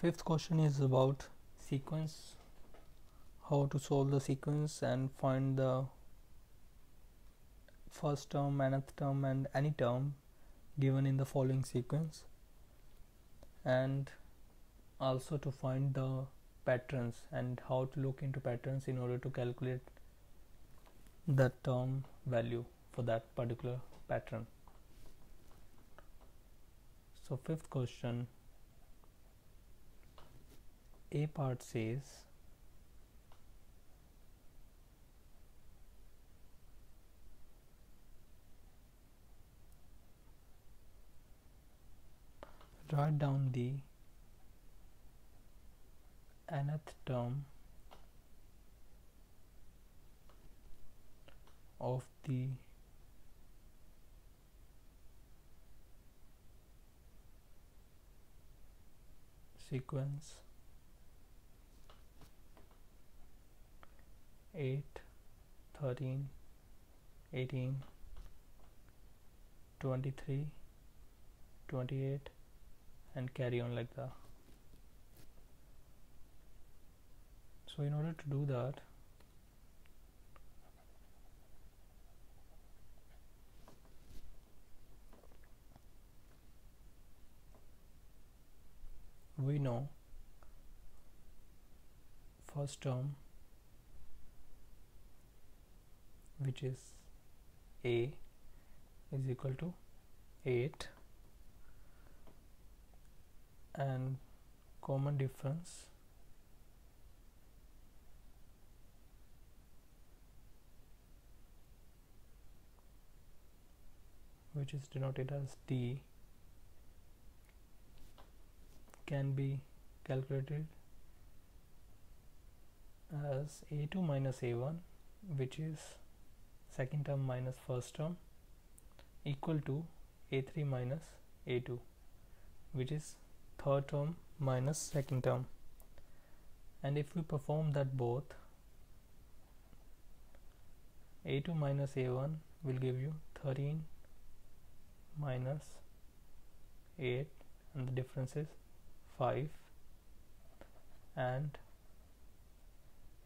Fifth question is about sequence, how to solve the sequence and find the first term, nth term and any term given in the following sequence, and also to find the patterns and how to look into patterns in order to calculate the term value for that particular pattern. So fifth question, A part says write down the nth term of the sequence 8, 13, 18, 23, 28 and carry on like that. So in order to do that, we know first term, which is A, is equal to 8, and common difference which is denoted as D can be calculated as A2 minus A1, which is second term minus first term, equal to A3 minus A2, which is third term minus second term. And if we perform that both, A2 minus A1 will give you 13 minus 8, and the difference is 5, and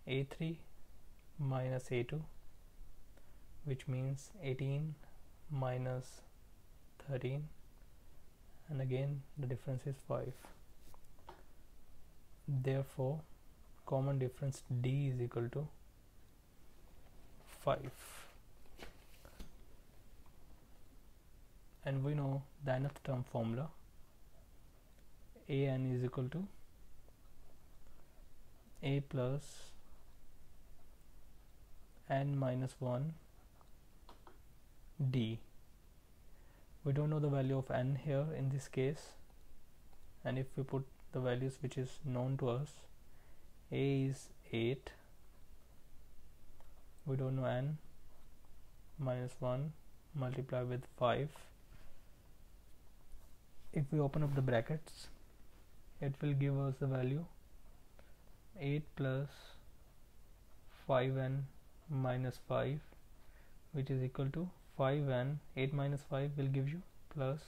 A3 minus A2, which means 18 minus 13, and again the difference is 5. Therefore common difference D is equal to 5. And we know the nth term formula, an is equal to a plus n minus 1 d. We don't know the value of n here in this case, and if we put the values which is known to us, a is 8, we don't know n, minus 1 multiply with 5. If we open up the brackets, it will give us the value 8 plus 5n minus 5, which is equal to 5n. 8 minus 5 will give you plus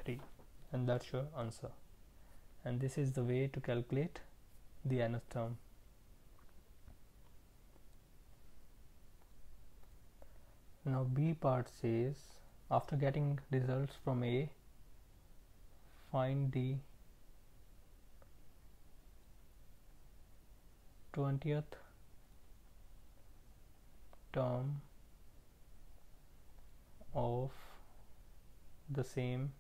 3, and that's your answer. And this is the way to calculate the nth term. Now B part says, after getting results from A, find the 20th term of the same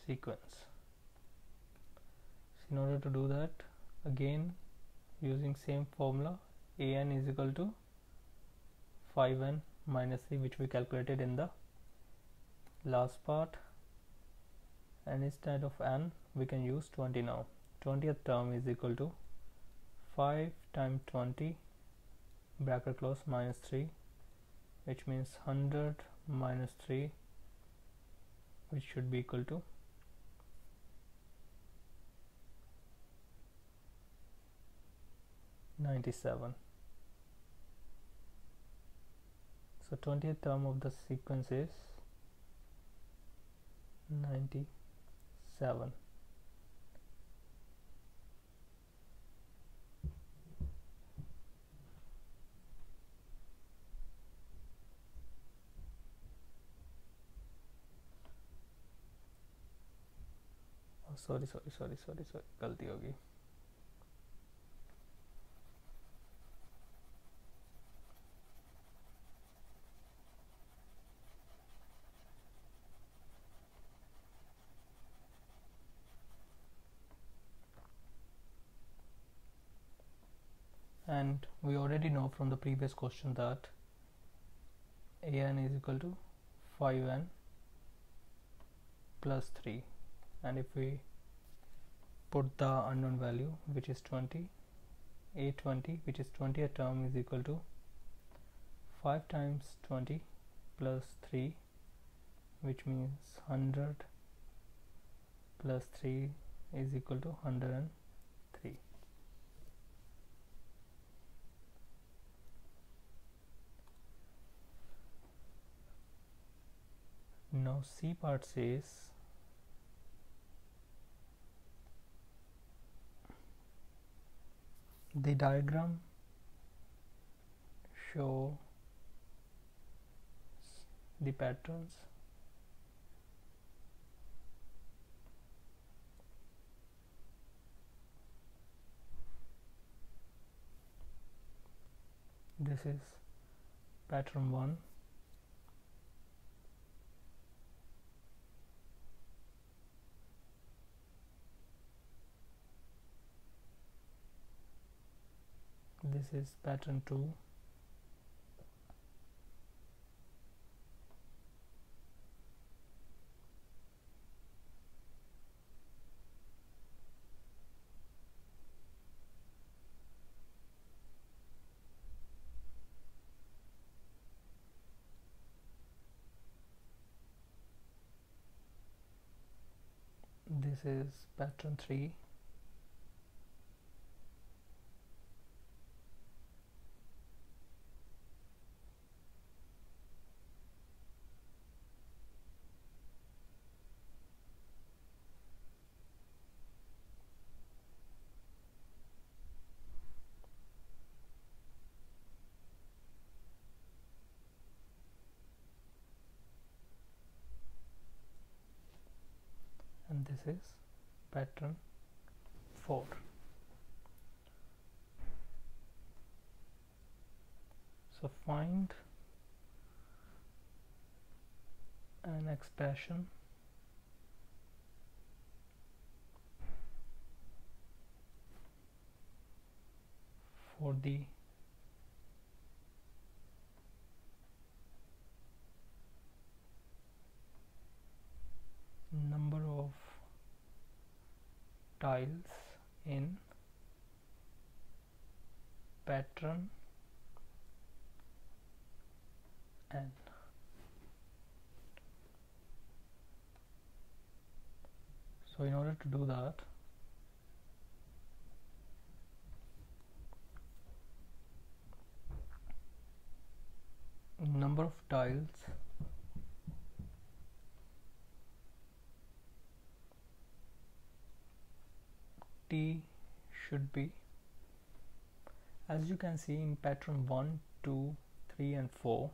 sequence. So in order to do that, again using same formula, an is equal to 5n minus 3, which we calculated in the last part, and instead of n we can use 20 now. 20th term is equal to 5 times 20 bracket close minus 3, which means 100 minus 3, which should be equal to 97. So 20th term of the sequence is 97. Sorry गलती होगी. And we already know from the previous question that an is equal to 5n plus 3, and if we put the unknown value, which is 20, a20, which is 20th term, is equal to 5 times 20 plus 3, which means 100 plus 3 is equal to 103. Now C part says the diagram shows the patterns this is pattern 1, this is pattern 2, this is pattern 3, and this is pattern 4. So find an expression for the number of tiles in pattern n. So in order to do that, number of tiles T should be, as you can see in pattern 1, 2, 3 and 4,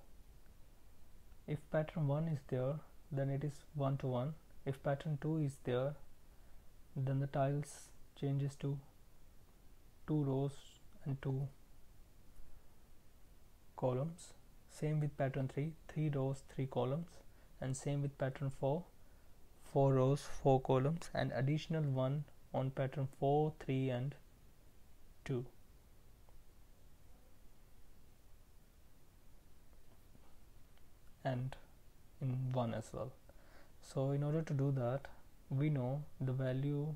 if pattern 1 is there, then it is 1 to 1. If pattern 2 is there, then the tiles changes to 2 rows and 2 columns. Same with pattern 3, 3 rows, 3 columns, and same with pattern 4, 4 rows, 4 columns, and additional 1 on pattern 4, 3 and 2. And in 1 as well. So in order to do that, we know the value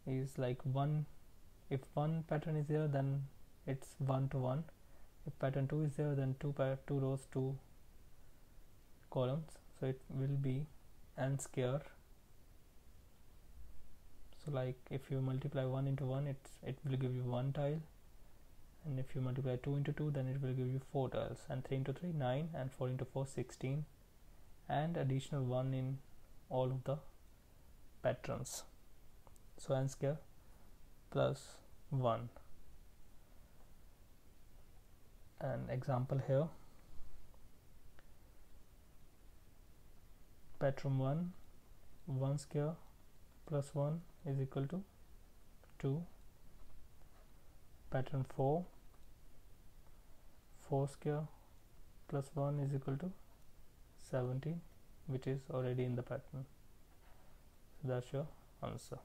is like 1. If one pattern is there, then it's 1 to 1. If pattern 2 is there, then 2 rows, 2 columns. So it will be n square. So like if you multiply 1 into 1, it will give you 1 tile, and if you multiply 2 into 2, then it will give you 4 tiles, and 3 into 3 9, and 4 into 4 16, and additional 1 in all of the patterns. So n square plus 1. An example here, pattern 1, 1 square plus 1 is equal to 2. Pattern 4, 4 square plus 1 is equal to 17, which is already in the pattern. So that's your answer.